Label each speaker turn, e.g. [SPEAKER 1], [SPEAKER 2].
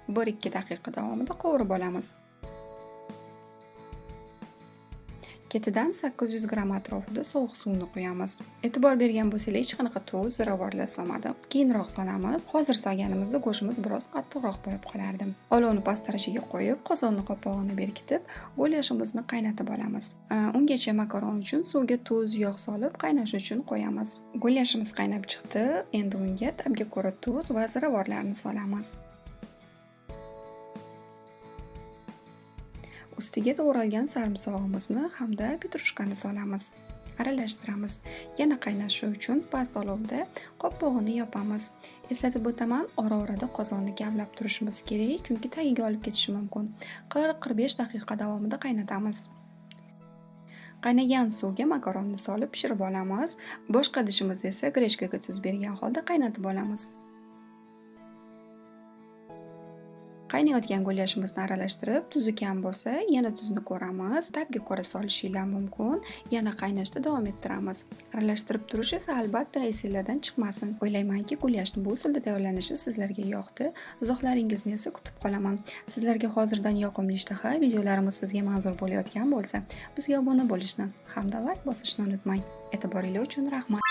[SPEAKER 1] 1-2 daqiqa davomida qovurib olamiz. Ketidan 800 gram atrofida sovuq suvni qo'yamiz. E'tibor bergan bo'lsangiz, hech qanaqa tuz, ziravorlar solmadim. Keyinroq solamiz. Hozir solganimizda go'shtimiz biroz qattiqroq bo'lib qolardi. Olovni past darajasiga qo'yib, qozonni qopqog'ini berkitib, go'lyashimizni qaynatib olamiz. Ungacha makaron uchun suvga tuz, yog' solib qaynash uchun qo'yamiz. Go'lyashimiz qaynab chiqdi. Endi unga ta'bga ko'ra tuz va ziravorlarni solamiz. Ustiga to'g'ralgan sarimsog'imizni hamda petrushkani solamiz. Aralashtiramiz. Yana qaynashi uchun past olovda qopqog'ini yopamiz. Eslatib o'taman, ora-orada qozonni kavlab turishimiz kerak, chunki tagiga olib ketishi mumkin. 40-45 daqiqa davomida qaynatamiz. Qaynagan suvga makaronni solib pishirib olamiz. Boshqa idishimizda esa grechkaga tuz bergan holda qaynatib olamiz. Qaynayotgan go'lyashimizni aralashtirib, tuzi kam bo'lsa, yana tuzni ko'ramiz. Ta'bga ko'ra solishinglar mumkin. Yana qaynashda davom ettiramiz. Aralashtirib turish esa albatta esingizdan chiqmasin. O'ylaymanki, go'lyashni bu usulda tayyorlanishi sizlarga yoqdi. Izohlaringizni esa kutib qolaman. Sizlarga hozirdan yoqimli ishtaha videolarimiz sizga manzur bo'layotgan bo'lsa, bizga obuna bo'lishni hamda like bosishni unutmang. E'tiboringiz uchun rahmat.